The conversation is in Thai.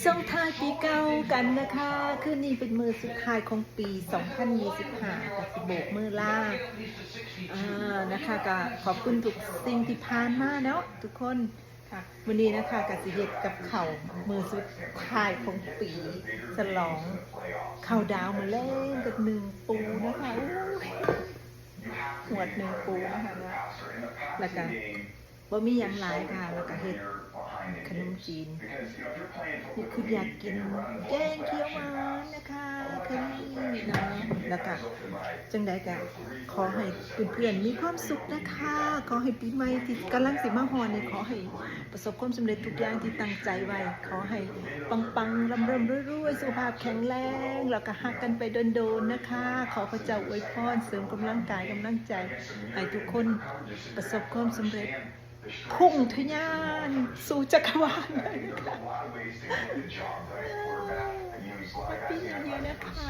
ส่งท้ายปีเก่ากันนะคะคืนนี้เป็นมือสุดท้ายของปี 2025กับสิโบกมือลานะคะก็ขอบคุณทุกสิ่งที่ผ่านมาเนาะทุกคนค่ะวันนี้นะคะกับสิเฮ็ดกับเข่ามือสุดท้ายของปีฉลองเข่าดาวมาเล่นกับหนึ่งปูนะคะหวดหนึ่งปูนะคะนะแล้วก็บ่มีอย่างหลายค่ะแล้วก็เฮ็ดขนมจีนนี่คืออยากกินแกงเขียวหวานนะคะเคยมีนะแล้วก็จังใดก็ขอให้เพื่อนๆมีความสุขนะคะขอให้ปีใหม่ที่กำลังสิมาฮอดนี่ขอให้ประสบความสำเร็จทุกอย่างที่ตั้งใจไว้ขอให้ปังๆร่ำๆรวยๆสุขภาพแข็งแรงแล้วก็ฮักกันไปโดนๆนะคะขอพระเจ้าอวยพรเสริมกำลังกายกำลังใจให้ทุกคนประสบความสำเร็จพุ่งทะยานสู่จักรวาลเลยนะคะแฮปปี้นิวเยียร์นะคะ